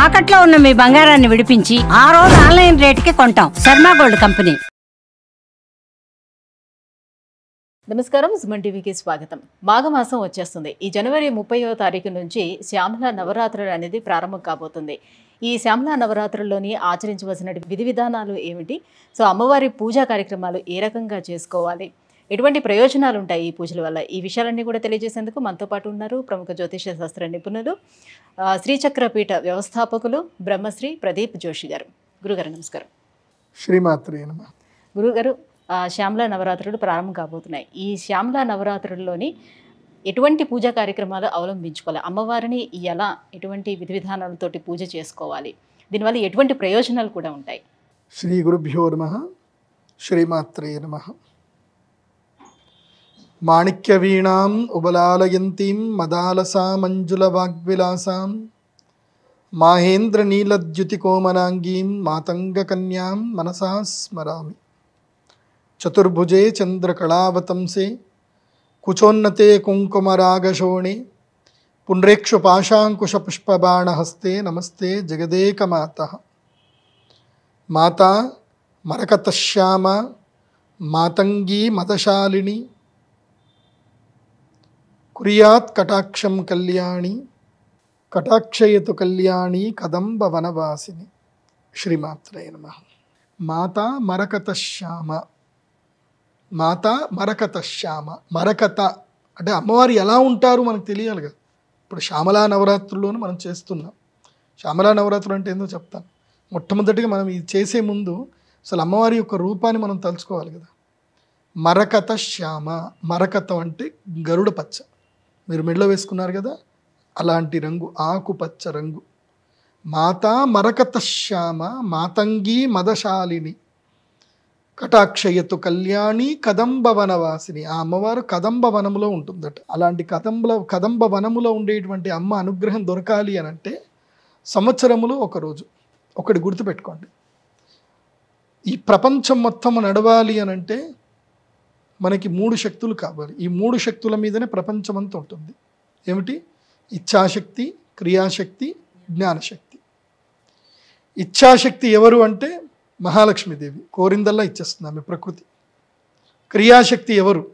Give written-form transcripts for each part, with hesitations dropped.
తాకట్లో ఉన్న మీ బంగారాన్ని విడిపించి ఆ రోజు ఆన్లైన్ రేటుకి కొంటాం. Sharma gold company. నమస్కారం, సుమన్ టీవీకి స్వాగతం. మాఘమాసం వచ్చేస్తుంది. ఈ జనవరి 30వ తారీఖు నుంచి శ్యామల నవరాత్రులు అనేది ప్రారంభం కాబోతుంది. ఈ శ్యామల నవరాత్రుల్లోని ఆచరించవలసిన విధి విధానాలు ఏమిటి? సో అమ్మవారి పూజా కార్యక్రమాలు ఏ రకంగా చేసుకోవాలి, ఎటువంటి ప్రయోజనాలు ఉంటాయి ఈ పూజల వల్ల, ఈ విషయాలన్నీ కూడా తెలియజేసేందుకు మనతో పాటు ఉన్నారు ప్రముఖ జ్యోతిష శాస్త్ర నిపుణులు, శ్రీచక్రపీఠ వ్యవస్థాపకులు బ్రహ్మశ్రీ ప్రదీప్ జోషి గారు. గురుగారు నమస్కారం. శ్రీమాత్రే నమః. గురుగారు, శ్యామల నవరాత్రులు ప్రారంభం కాబోతున్నాయి. ఈ శ్యామల నవరాత్రుల్లోని ఎటువంటి పూజా కార్యక్రమాలు అవలంబించుకోవాలి, అమ్మవారిని ఎలా ఎటువంటి విధి విధానాలతోటి పూజ చేసుకోవాలి, దీనివల్ల ఎటువంటి ప్రయోజనాలు కూడా ఉంటాయి? శ్రీ గురుభ్యో నమః. శ్రీమాత్రే నమః. మాణిక్య వీణాం ఉబలాలయంతీం మదాలసా మంజుల వాగ్విలాసాం మాహేంద్ర నీలద్యుతి కోమలాంగీం మాతంగ కన్యాం మనసా స్మరామి. చతుర్భుజే చంద్రకళావతంసే కుచోన్నతే కుంకుమరాగశోణే పుండ్రేక్షు పాశాంకుశ పుష్పబాణహస్తే నమస్తే జగదేకమాతః. మాతా మరకతశ్యామ మాతంగీ మదశాలిని కుర్యాత్ కటాక్షం కళ్యాణి కటాక్షయతు కళ్యాణి కదంబ వనవాసిని. శ్రీమాత్రే నమః. మాతా మరకతశ్యామ. మాతా మరకతశ్యామ. మరకత అంటే అమ్మవారు ఎలా ఉంటారు మనకు తెలియాలి కదా. ఇప్పుడు శ్యామలా నవరాత్రుల్లోనూ మనం చేస్తున్నాం. శ్యామలా నవరాత్రులు అంటే ఏందో చెప్తాను. మొట్టమొదటిగా మనం ఇది చేసే ముందు అసలు అమ్మవారి యొక్క రూపాన్ని మనం తలుచుకోవాలి కదా. మరకత శ్యామ. మరకతం అంటే గరుడ పచ్చ, మీరు మెడలో వేసుకున్నారు కదా, అలాంటి రంగు, ఆకుపచ్చ రంగు. మాతా మరకత శ్యామ మాతంగీ మదశాలిని కటాక్షయతు కళ్యాణి కదంబ వనవాసిని. ఆ అమ్మవారు కదంబ వనములో ఉంటుందట. అలాంటి కదంబ వనములో ఉండేటువంటి అమ్మ అనుగ్రహం దొరకాలి అని అంటే సంవత్సరములో ఒకరోజు ఒకటి గుర్తుపెట్టుకోండి. ఈ ప్రపంచం మొత్తం నడవాలి అని అంటే మనకి 3 శక్తులు కావాలి. ఈ 3 శక్తుల మీదనే ప్రపంచం అంతా ఉంటుంది. ఏమిటి? ఇచ్ఛాశక్తి, క్రియాశక్తి, జ్ఞానశక్తి. ఇచ్ఛాశక్తి ఎవరు అంటే మహాలక్ష్మీదేవి, కోరిందల్లా ఇచ్చేస్తుంది ఆమె ప్రకృతి. క్రియాశక్తి ఎవరు?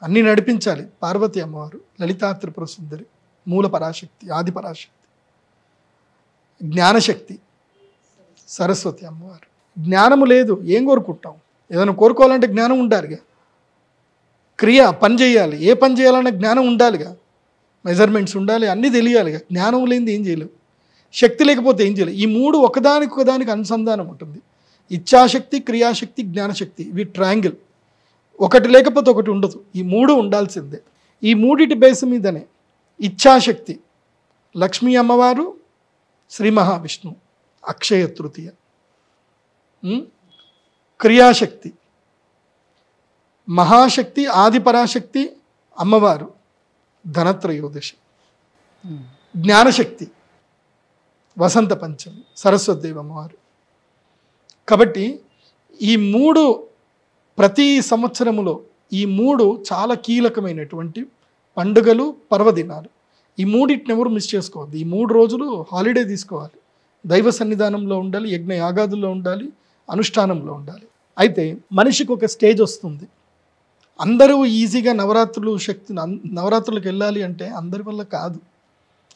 అన్నీ నడిపించాలి, పార్వతి అమ్మవారు, లలితా త్రిపుర సుందరి, మూల పరాశక్తి, ఆది పరాశక్తి. జ్ఞానశక్తి సరస్వతి అమ్మవారు. జ్ఞానము లేదు ఏం కోరుకుంటాం? ఏదైనా కోరుకోవాలంటే జ్ఞానం ఉండాలిగా. క్రియ పని చేయాలి, ఏ పని చేయాలన్నా జ్ఞానం ఉండాలిగా, మెజర్మెంట్స్ ఉండాలి, అన్నీ తెలియాలిగా. జ్ఞానం లేనిది ఏం చేయలేవు, శక్తి లేకపోతే ఏం చేయలేవు. ఈ 3 ఒకదానికి అనుసంధానం ఉంటుంది. ఇచ్ఛాశక్తి, క్రియాశక్తి, జ్ఞానశక్తి, ఇవి ట్రయాంగిల్. ఒకటి లేకపోతే ఒకటి ఉండదు. ఈ 3 ఉండాల్సిందే. ఈ 3 బేస్ మీదనే ఇచ్ఛాశక్తి లక్ష్మీ అమ్మవారు, శ్రీ మహావిష్ణువు అక్షయ తృతీయ. క్రియాశక్తి మహాశక్తి ఆదిపరాశక్తి అమ్మవారు ధనత్రయోదశి. జ్ఞానశక్తి వసంత పంచమి సరస్వతిదేవి అమ్మవారు. కాబట్టి ఈ 3 ప్రతి సంవత్సరములో ఈ 3 చాలా కీలకమైనటువంటి పండుగలు, పర్వదినాలు. ఈ 3 ఎవరు మిస్ చేసుకోవద్దు. ఈ 3 రోజులు హాలిడే తీసుకోవాలి. దైవ సన్నిధానంలో ఉండాలి, యజ్ఞ యాగాదుల్లో ఉండాలి, అనుష్ఠానంలో ఉండాలి. అయితే మనిషికి ఒక స్టేజ్ వస్తుంది. అందరూ ఈజీగా నవరాత్రులకు వెళ్ళాలి అంటే అందరి వల్ల కాదు.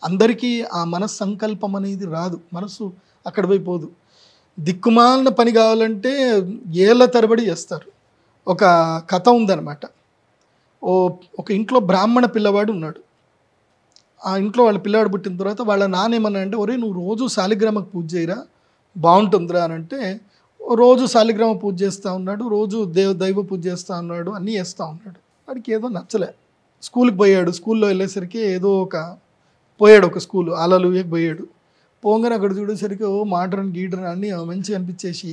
అందరికీ ఆ సంకల్పం అనేది రాదు, మనసు అక్కడ పోయిపోదు. దిక్కుమాలిన పని కావాలంటే ఏళ్ళ తరబడి చేస్తారు. ఒక కథ ఉందన్నమాట. ఒక ఇంట్లో బ్రాహ్మణ పిల్లవాడు ఉన్నాడు. ఆ ఇంట్లో వాళ్ళ పిల్లవాడు పుట్టిన తర్వాత వాళ్ళ నాన్న ఏమన్నా అంటే, ఒరే నువ్వు రోజు శాలిగ్రామకు పూజ చేయరా బాగుంటుందిరా అని అంటే, రోజు శాలిగ్రామ పూజ చేస్తూ ఉన్నాడు, రోజు దైవ పూజ చేస్తూ ఉన్నాడు, అన్నీ చేస్తూ ఉన్నాడు. వాడికి ఏదో నచ్చలే. స్కూల్కి పోయాడు. స్కూల్లో వెళ్ళేసరికి ఏదో పోయాడు ఒక స్కూల్ అలలుయకి పోయాడు. పోగానే అక్కడ చూడేసరికి మోడ్రన్ గీడ్రన్ అన్నీ మంచిగా అనిపించేసి,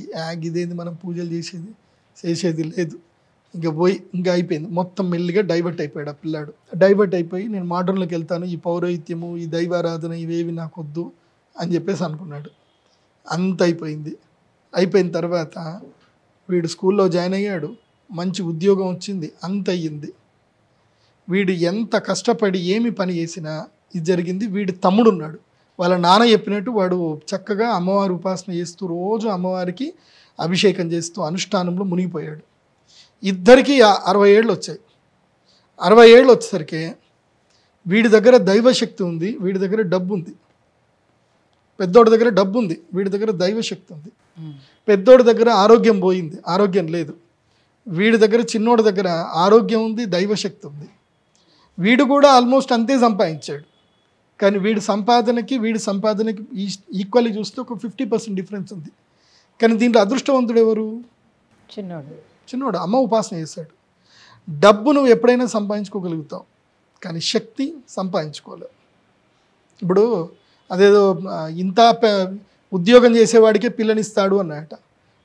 ఇదేంది మనం పూజలు చేసేది లేదు, ఇంకా అయిపోయింది. మొత్తం మెల్లిగా డైవర్ట్ అయిపోయాడు ఆ పిల్లాడు. డైవర్ట్ అయిపోయి నేను మోడ్రన్లోకి వెళ్తాను, ఈ పౌరోహిత్యము, ఈ దైవారాధన ఇవేవి నాకు వద్దు అని చెప్పేసి అనుకున్నాడు. అంత అయిపోయిన తర్వాత వీడు స్కూల్లో జాయిన్ అయ్యాడు, మంచి ఉద్యోగం వచ్చింది, అంత అయ్యింది. వీడు ఎంత కష్టపడి ఏమి పని చేసినా ఇది జరిగింది. వీడి తమ్ముడు ఉన్నాడు, వాళ్ళ నాన్న చెప్పినట్టు వాడు చక్కగా అమ్మవారి ఉపాసన చేస్తూ రోజు అమ్మవారికి అభిషేకం చేస్తూ అనుష్ఠానంలో మునిగిపోయాడు. ఇద్దరికి 60 ఏళ్ళు వచ్చాయి. 60 ఏళ్ళు వచ్చేసరికి వీడి దగ్గర దైవశక్తి ఉంది, వీడి దగ్గర డబ్బు ఉంది. పెద్దోడి దగ్గర డబ్బు ఉంది, వీడి దగ్గర దైవశక్తి ఉంది. పెద్దోడి దగ్గర ఆరోగ్యం పోయింది, ఆరోగ్యం లేదు. వీడి దగ్గర చిన్నోడి దగ్గర ఆరోగ్యం ఉంది, దైవశక్తి ఉంది. వీడు కూడా ఆల్మోస్ట్ అంతే సంపాదించాడు. కానీ వీడి సంపాదనకి ఈక్వల్లీ చూస్తే ఒక 50% డిఫరెన్స్ ఉంది. కానీ దీంట్లో అదృష్టవంతుడు ఎవరు? చిన్నోడు. అమ్మ ఉపాసన చేశాడు. డబ్బు నువ్వు ఎప్పుడైనా సంపాదించుకోగలుగుతావు, కానీ శక్తి సంపాదించుకోలేవు. ఇప్పుడు అదేదో ఇంత ఉద్యోగం చేసేవాడికే పిల్లనిస్తాడు అన్నట.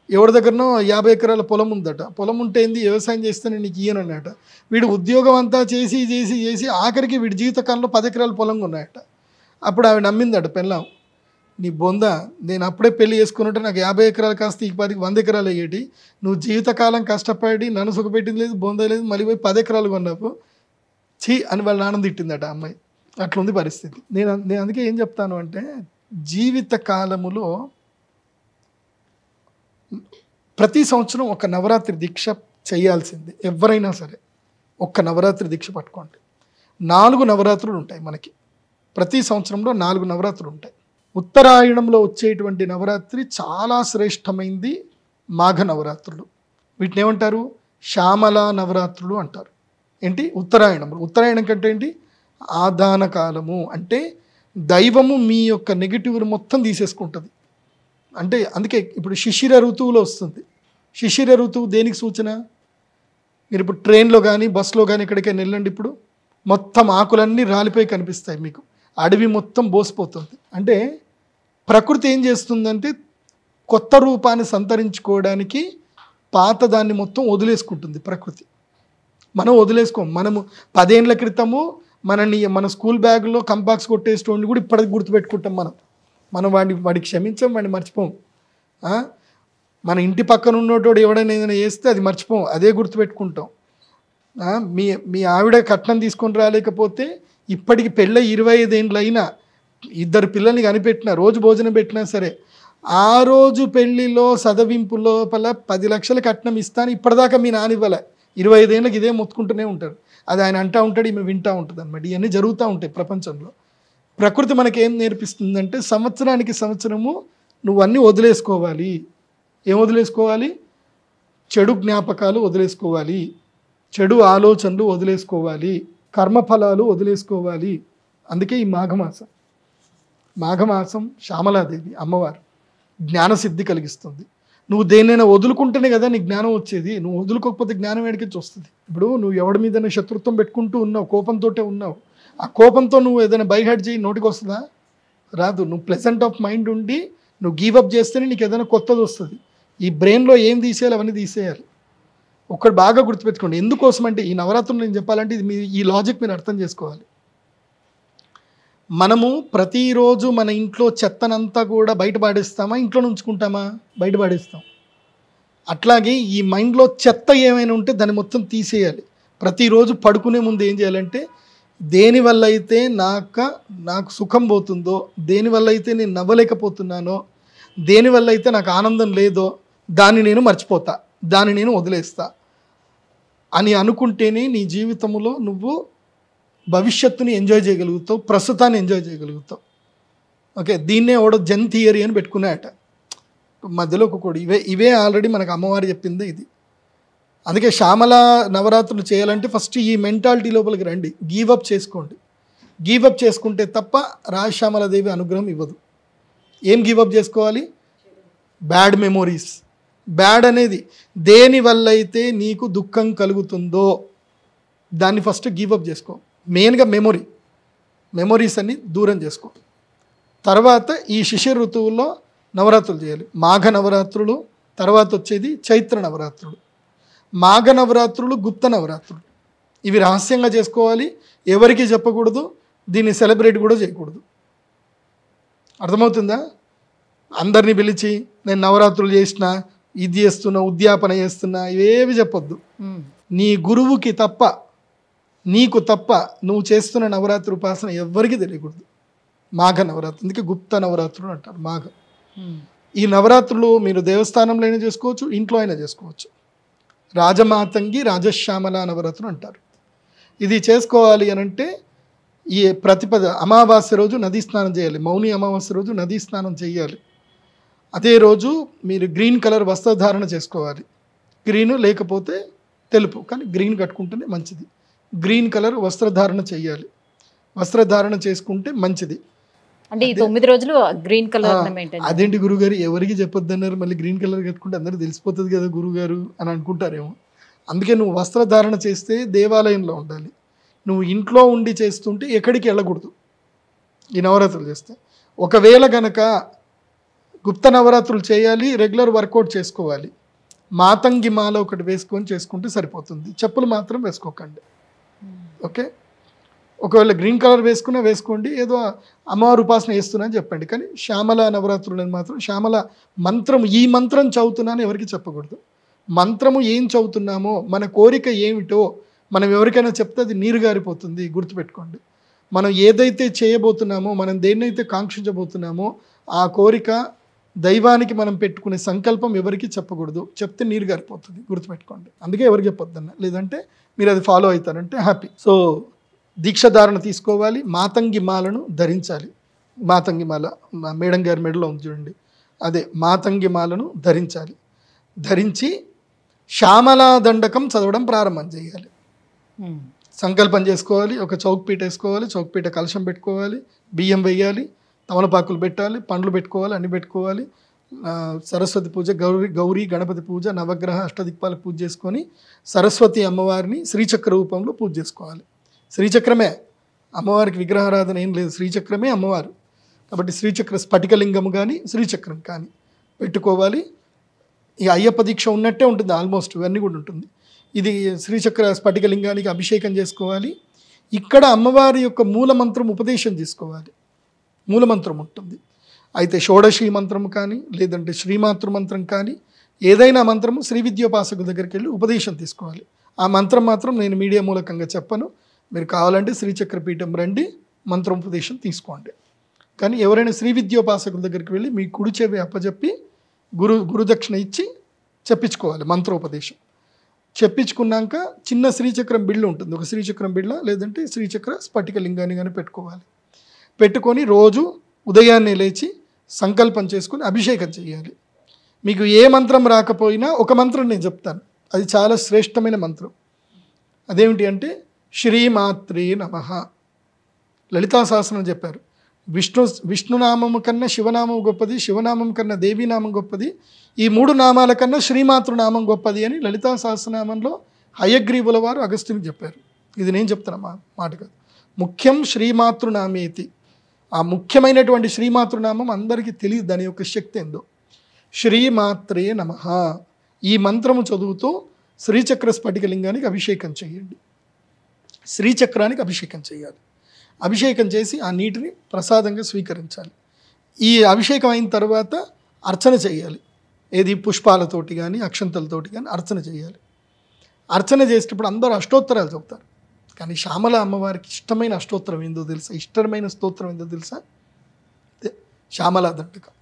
ఎవరి దగ్గరనో 50 ఎకరాల పొలం ఉందట. పొలం ఉంటే ఏంది, వ్యవసాయం చేస్తే నీకు ఇయ్యను అన్నట. వీడు ఉద్యోగం అంతా చేసి చేసి చేసి ఆఖరికి వీడి జీవితకాలంలో 10 ఎకరాల పొలం ఉన్నాయట. అప్పుడు ఆవిడ నమ్మిందట పెళ్ళాం, నీ బొంద, నేను అప్పుడే పెళ్లి చేసుకున్నట్టు నాకు 50 ఎకరాలు కాస్త ఈ 100 ఎకరాలు అయ్యేటి. నువ్వు జీవితకాలం కష్టపడి నన్ను సుఖపెట్టింది లేదు, బొంద లేదు, మళ్ళీ పోయి 10 ఎకరాలు కొన్నావు చీ అని వాళ్ళ నాన్న తిట్టిందట అమ్మాయి. అట్లుంది పరిస్థితి. నేను అందుకే ఏం చెప్తాను అంటే, జీవితకాలములో ప్రతి సంవత్సరం ఒక నవరాత్రి దీక్ష చేయాల్సింది. ఎవరైనా సరే ఒక్క నవరాత్రి దీక్ష పట్టుకోండి. 4 నవరాత్రులు ఉంటాయి మనకి. ప్రతి సంవత్సరంలో 4 నవరాత్రులు ఉంటాయి. ఉత్తరాయణంలో వచ్చేటువంటి నవరాత్రి చాలా శ్రేష్టమైంది మాఘ నవరాత్రులు. వీటిని ఏమంటారు? శ్యామల నవరాత్రులు అంటారు. ఏంటి? ఉత్తరాయణం కంటే ఏంటి? ఆదాన కాలము. అంటే దైవము మీ యొక్క నెగిటివ్ మొత్తం తీసేసుకుంటుంది. అంటే అందుకే ఇప్పుడు శిశిర ఋతువులో వస్తుంది. శిశిర ఋతువు దేనికి సూచన? మీరు ఇప్పుడు ట్రైన్లో కానీ బస్సులో కానీ ఎక్కడికైనా వెళ్ళండి, ఇప్పుడు మొత్తం ఆకులన్నీ రాలిపోయి కనిపిస్తాయి మీకు. అడవి మొత్తం బోసిపోతుంది. అంటే ప్రకృతి ఏం చేస్తుందంటే కొత్త రూపాన్ని సంతరించుకోవడానికి పాత దాన్ని మొత్తం వదిలేసుకుంటుంది ప్రకృతి. మనం వదిలేసుకోం. మనము 10 ఏళ్ల క్రితము మన స్కూల్ బ్యాగ్లో కంపాక్స్ కొట్టేసేటోడిని కూడా ఇప్పటికి గుర్తుపెట్టుకుంటాం. మనం వాడికి క్షమించాం, వాడిని మర్చిపోం. మన ఇంటి పక్కన ఉన్నోటోడు ఎవడైనా ఏదైనా చేస్తే అది మర్చిపోం, అదే గుర్తుపెట్టుకుంటాం. మీ ఆవిడ కట్నం తీసుకొని రాలేకపోతే ఇప్పటికి పెళ్ళై 25 ఏళ్ళు అయినా, 2 పిల్లల్ని కనిపెట్టినా, రోజు భోజనం పెట్టినా సరే, ఆ రోజు పెళ్లిలో సదవింపు లోపల 10 లక్షల కట్నం ఇస్తాను ఇప్పటిదాకా మీ నాన్న ఇవ్వలే. 25 ఏళ్ళకి ఇదే మొత్తుకుంటూనే ఉంటారు. అది ఆయన అంటూ ఉంటాడు, ఈమె వింటూ ఉంటుంది అనమాట. ఇవన్నీ జరుగుతూ ఉంటాయి ప్రపంచంలో. ప్రకృతి మనకేం నేర్పిస్తుందంటే సంవత్సరము నువ్వు అన్నీ వదిలేసుకోవాలి. ఏం వదిలేసుకోవాలి? చెడు జ్ఞాపకాలు వదిలేసుకోవాలి, చెడు ఆలోచనలు వదిలేసుకోవాలి, కర్మఫలాలు వదిలేసుకోవాలి. అందుకే ఈ మాఘమాసం శ్యామలాదేవి అమ్మవారు జ్ఞానసిద్ధి కలిగిస్తుంది. నువ్వు దేన్నైనా వదులుకుంటేనే కదా నీకు జ్ఞానం వచ్చేది. నువ్వు వదులుకోకపోతే జ్ఞానం ఎక్కడికి వస్తుంది? ఇప్పుడు నువ్వు ఎవడి మీదైనా శత్రుత్వం పెట్టుకుంటూ ఉన్నావు, కోపంతో ఉన్నావు. ఆ కోపంతో నువ్వు ఏదైనా బైహార్ట్ చేయి, నోటికి వస్తుందా? రాదు. నువ్వు ప్లెజెంట్ ఆఫ్ మైండ్ ఉండి నువ్వు గివప్ చేస్తేనే నీకు ఏదైనా కొత్తది వస్తుంది. ఈ బ్రెయిన్లో ఏం తీసేయాలి అవన్నీ తీసేయాలి. ఒక్కటి బాగా గుర్తుపెట్టుకోండి. ఎందుకోసం అంటే ఈ నవరాత్రులు నేను చెప్పాలంటే ఇది ఈ లాజిక్ మీరు అర్థం చేసుకోవాలి. మనము ప్రతిరోజు మన ఇంట్లో చెత్తనంతా కూడా బయట పాడేస్తామా, ఇంట్లో ఉంచుకుంటామా? బయట పాడేస్తాం. అట్లాగే ఈ మైండ్లో చెత్త ఏమైనా ఉంటే దాన్ని మొత్తం తీసేయాలి. ప్రతిరోజు పడుకునే ముందు ఏం చేయాలంటే, దేనివల్ల అయితే నాకు సుఖం పోతుందో, దేనివల్ల అయితే నేను నవ్వలేకపోతున్నానో, దేనివల్ల అయితే నాకు ఆనందం లేదో దాన్ని నేను మర్చిపోతా, దాన్ని నేను వదిలేస్తా అని అనుకుంటేనే నీ జీవితంలో నువ్వు భవిష్యత్తుని ఎంజాయ్ చేయగలుగుతావు, ప్రస్తుతాన్ని ఎంజాయ్ చేయగలుగుతావు. ఓకే, దీన్నే ఎవడో జెన్ థియరీ అని పెట్టుకున్నాయట మధ్యలో ఒక్కొక్కడు. ఇవే ఆల్రెడీ మనకు అమ్మవారు చెప్పింది ఇది. అందుకే శ్యామల నవరాత్రులు చేయాలంటే ఫస్ట్ ఈ మెంటాలిటీ లోపలికి రండి, గీవప్ చేసుకోండి. గీవప్ చేసుకుంటే తప్ప రాజశ్యామలాదేవి అనుగ్రహం ఇవ్వదు. ఏం గీవప్ చేసుకోవాలి? Bad memories. బ్యాడ్ అనేది దేనివల్ల అయితే నీకు దుఃఖం కలుగుతుందో దాన్ని ఫస్ట్ గీవప్ చేసుకో. మెయిన్గా మెమొరీస్ అన్ని దూరం చేసుకో. తర్వాత ఈ శిశిర ఋతువుల్లో నవరాత్రులు చేయాలి. మాఘ నవరాత్రులు, తర్వాత వచ్చేది చైత్ర నవరాత్రులు. మాఘ నవరాత్రులు, గుప్త నవరాత్రులు. ఇవి రహస్యంగా చేసుకోవాలి, ఎవరికి చెప్పకూడదు, దీన్ని సెలబ్రేట్ కూడా చేయకూడదు. అర్థమవుతుందా? అందరినీ పిలిచి నేను నవరాత్రులు చేసిన, ఇది చేస్తున్నా, ఉద్యాపన చేస్తున్నా, ఇవేవి చెప్పొద్దు. నీ గురువుకి తప్ప, నీకు తప్ప నువ్వు చేస్తున్న నవరాత్రి ఉపాసన ఎవ్వరికీ తెలియకూడదు. మాఘ నవరాత్రి, అందుకే గుప్త నవరాత్రులు అంటారు మాఘ. ఈ నవరాత్రులు మీరు దేవస్థానంలో అయినా చేసుకోవచ్చు, ఇంట్లో అయినా చేసుకోవచ్చు. రాజమాతంగి రాజశ్యామల నవరాత్రులు అంటారు. ఇది చేసుకోవాలి అనంటే ఈ ప్రతిపద అమావాస్య రోజు నదీ స్నానం చేయాలి. మౌని అమావాస్య రోజు నదీ స్నానం చేయాలి. అదే రోజు మీరు గ్రీన్ కలర్ వస్త్రధారణ చేసుకోవాలి. గ్రీన్ లేకపోతే తెలుపు, కానీ గ్రీన్ కట్టుకుంటేనే మంచిది. గ్రీన్ కలర్ వస్త్రధారణ చేయాలి. వస్త్రధారణ చేసుకుంటే మంచిది. అంటే ఈ 9 రోజులు గ్రీన్ కలర్ మెయింటైన్. అదేంటి గురుగారు ఎవరికి చెప్పొద్దు అన్నారు, మళ్ళీ గ్రీన్ కలర్ కట్టుకుంటే అందరికీ తెలిసిపోతుంది కదా గురుగారు అని అనుకుంటారేమో. అందుకే నువ్వు వస్త్రధారణ చేస్తే దేవాలయంలో ఉండాలి. నువ్వు ఇంట్లో ఉండి చేస్తుంటే ఎక్కడికి వెళ్ళకూడదు ఈ నవరాత్రులు చేస్తే. ఒకవేళ గనక గుప్త నవరాత్రులు చేయాలి, రెగ్యులర్ వర్కౌట్ చేసుకోవాలి, మాతంగి మాల ఒకటి వేసుకొని చేసుకుంటే సరిపోతుంది. చెప్పులు మాత్రం వేసుకోకండి. ఓకే, ఒకవేళ గ్రీన్ కలర్ వేసుకున్నా వేసుకోండి, ఏదో అమ్మవారి ఉపాసన చేస్తున్నా అని చెప్పండి. కానీ శ్యామల నవరాత్రులను మాత్రం శ్యామల మంత్రం, ఈ మంత్రం చదువుతున్నాను ఎవరికి చెప్పకూడదు. మంత్రము ఏం చదువుతున్నామో, మన కోరిక ఏమిటో మనం ఎవరికైనా చెప్తే అది నీరు గారిపోతుంది. గుర్తుపెట్టుకోండి, మనం ఏదైతే చేయబోతున్నామో, మనం దేన్నైతే కాంక్షించబోతున్నామో ఆ కోరిక, దైవానికి మనం పెట్టుకునే సంకల్పం ఎవరికి చెప్పకూడదు. చెప్తే నీరు గారిపోతుంది. గుర్తుపెట్టుకోండి. అందుకే ఎవరికి చెప్పొద్దన్న, లేదంటే మీరు అది ఫాలో అవుతారంటే హ్యాపీ. సో దీక్షధారణ తీసుకోవాలి, మాతంగి మాలను ధరించాలి. మాతంగి మాల మేడం గారి మెడలో ఉంది చూడండి, అదే మాతంగి మాలను ధరించాలి. ధరించి శ్యామలా దండకం చదవడం ప్రారంభం చేయాలి. సంకల్పం చేసుకోవాలి. ఒక చౌక్పీట వేసుకోవాలి, చౌక్పీట కలశం పెట్టుకోవాలి, బియ్యం వేయాలి, తమలపాకులు పెట్టాలి, పండ్లు పెట్టుకోవాలి, అన్ని పెట్టుకోవాలి. సరస్వతి పూజ, గౌరీ గణపతి పూజ, నవగ్రహ అష్టదిక్పాల పూజ చేసుకొని సరస్వతి అమ్మవారిని శ్రీచక్ర రూపంలో పూజ చేసుకోవాలి. శ్రీచక్రమే అమ్మవారికి విగ్రహారాధన ఏం లేదు, శ్రీచక్రమే అమ్మవారు. కాబట్టి శ్రీచక్ర స్ఫటికలింగము కానీ శ్రీచక్రం కానీ పెట్టుకోవాలి. ఈ అయ్యప్ప దీక్ష ఉన్నట్టే ఉంటుంది, ఆల్మోస్ట్ ఇవన్నీ కూడా ఉంటుంది. ఇది శ్రీచక్ర స్ఫటికలింగానికి అభిషేకం చేసుకోవాలి. ఇక్కడ అమ్మవారి యొక్క మూలమంత్రం ఉపదేశం తీసుకోవాలి. మూలమంత్రం ఉంటుంది. అయితే షోడశి మంత్రం కానీ, లేదంటే శ్రీమాతృ మంత్రం కానీ, ఏదైనా మంత్రము శ్రీ విద్యోపాసకు దగ్గరికి వెళ్ళి ఉపదేశం తీసుకోవాలి. ఆ మంత్రం మాత్రం నేను మీడియా మూలకంగా చెప్పను. మీరు కావాలంటే శ్రీచక్ర పీఠం రండి, మంత్రోపదేశం తీసుకోండి. కానీ ఎవరైనా శ్రీ విద్యోపాసకుల దగ్గరికి వెళ్ళి మీ కుడి చెవి అప్పచెప్పి గురుదక్షిణ ఇచ్చి చెప్పించుకోవాలి మంత్రోపదేశం. చెప్పించుకున్నాక చిన్న శ్రీచక్రం బిళ్ళ ఉంటుంది, ఒక శ్రీచక్రం బిళ్ళ లేదంటే శ్రీచక్ర స్ఫటికలింగాన్ని కానీ పెట్టుకోవాలి. పెట్టుకొని రోజు ఉదయాన్నే లేచి సంకల్పం చేసుకొని అభిషేకం చేయాలి. మీకు ఏ మంత్రం రాకపోయినా ఒక మంత్రం నేను చెప్తాను, అది చాలా శ్రేష్టమైన మంత్రం. అదేమిటి అంటే శ్రీమాత్రే నమః. లలితా సహస్రనామం చెప్పారు, విష్ణునామము కన్నా శివనామం గొప్పది, శివనామం కన్నా దేవీనామం గొప్పది, ఈ 3 నామాల కన్నా శ్రీమాతృనామం గొప్పది అని లలితా సహస్రనామంలో హయగ్రీవుల వారు అగస్త్యునికి చెప్పారు. ఇది నేను చెప్తాను మాట కాదు. ముఖ్యం శ్రీమాతృనామేతి. ఆ ముఖ్యమైనటువంటి శ్రీమాతృనామం అందరికీ తెలియదు దాని యొక్క శక్తి ఏందో. శ్రీమాత్రే నమః ఈ మంత్రము చదువుతూ శ్రీచక్ర స్ఫటికలింగానికి అభిషేకం చేయండి. శ్రీచక్రానికి అభిషేకం చేయాలి. అభిషేకం చేసి ఆ నీటిని ప్రసాదంగా స్వీకరించాలి. ఈ అభిషేకం అయిన తర్వాత అర్చన చేయాలి. ఏది పుష్పాలతోటి కానీ అక్షంతలతోటి కానీ అర్చన చేయాలి. అర్చన చేసేటప్పుడు అందరూ అష్టోత్తరాలు చెప్తారు. కానీ శ్యామల అమ్మవారికి ఇష్టమైన అష్టోత్తరం ఏందో తెలుసా? ఇష్టమైన స్తోత్రం ఏందో తెలుసా? శ్యామలా దండకం.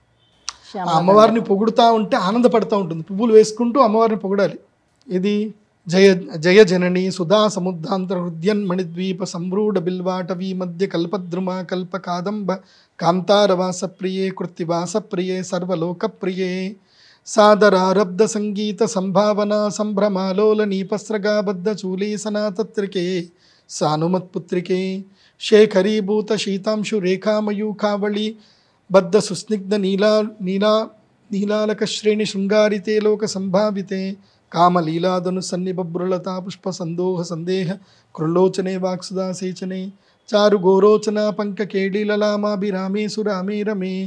ఆ అమ్మవారిని పొగుడుతూ ఉంటే ఆనందపడుతూ ఉంటుంది. పువ్వులు వేసుకుంటూ అమ్మవారిని పొగడాలి. ఇది జయ జయ జనని సుధా సముద్రాంతర హృద్యన్ మణిద్వీప సంరూఢ బిల్వాటవీ మధ్య కల్పద్రుమ కల్ప కాదంబ కాంతారవాస ప్రియే కృత్తివాస ప్రియే సర్వలోకప్రియే సాదరారబ్ధ సంగీత సంభావన సంభ్రమాలోల నీపస్రగాబద్ధ చూలీ సనాతత్రికే సానుమత్పుత్రికే శేఖరీభూత శీతాంశు రేఖామయూఖావళి బద్ధ సుస్నిగ్ధ నీలాలక శ్రేణి శృంగారితే లోక సంభావితే కామలీలాదను సన్నిబభ్రులతా పుష్ప సందోహ సందేహ కృలోచనే వాక్సుదాసేచనే చారు గోరోచన పంక కేళీలలామాభిరామే సురామే రమే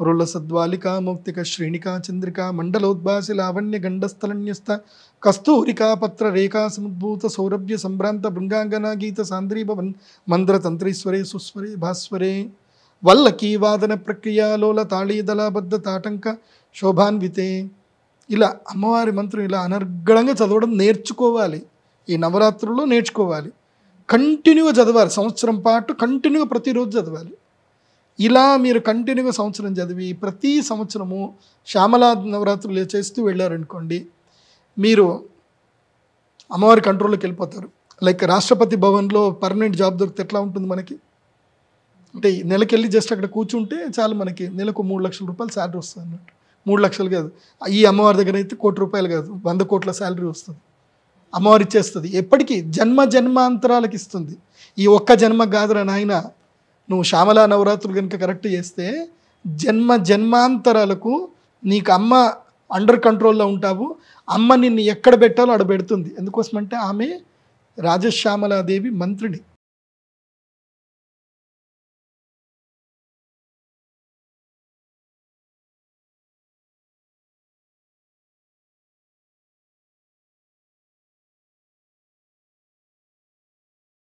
పురుల సద్వాలికా మౌక్తిక శ్రేణికా చంద్రికా మండలోద్భాసి లావణ్య గండస్థలన్యస్త కస్తూరికా పత్ర రేఖా సముద్భూత సౌరభ్య సంభ్రాంత బృంగాంగనా గీత సాంద్రీభవన్ మంద్రతంత్రీశ్వరే సుస్వరే భాస్వరే వల్లకీ వాదన ప్రక్రియాలోల తాళీదళాబద్ధ తాటంక శోభాన్వితే. ఇలా అమ్మవారి మంత్రం ఇలా అనర్గళంగా చదవడం నేర్చుకోవాలి. ఈ నవరాత్రుల్లో నేర్చుకోవాలి. కంటిన్యూగా చదవాలి. సంవత్సరం పాటు కంటిన్యూగా ప్రతిరోజు చదవాలి. ఇలా మీరు కంటిన్యూగా సంవత్సరం చదివి ప్రతి సంవత్సరము శ్యామలా నవరాత్రులు చేస్తూ వెళ్ళారనుకోండి, మీరు అమ్మవారి కంట్రోల్లోకి వెళ్ళిపోతారు. లైక్ రాష్ట్రపతి భవన్లో పర్మనెంట్ జాబ్ దొరికితే ఎట్లా ఉంటుంది మనకి, అంటే నెలకి వెళ్ళి జస్ట్ అక్కడ కూర్చుంటే చాలు, మనకి నెలకు 3 లక్షల రూపాయలు శాలరీ వస్తుంది అన్నట్టు. 3 లక్షలు కాదు, ఈ అమ్మవారి దగ్గర అయితే 1 కోటి రూపాయలు కాదు, 100 కోట్ల శాలరీ వస్తుంది. అమ్మవారు ఇచ్చేస్తుంది, ఎప్పటికీ జన్మాంతరాలకు ఇస్తుంది. ఈ ఒక్క జన్మ కాదురా నాయన, నువ్వు శ్యామలా నవరాత్రులు కనుక కరెక్ట్ చేస్తే జన్మాంతరాలకు నీకు అమ్మ అండర్ కంట్రోల్లో ఉంటావు. అమ్మ నిన్ను ఎక్కడ పెట్టాలో అక్కడ పెడుతుంది. ఎందుకోసమంటే ఆమె రాజశ్యామలాదేవి మంత్రిని.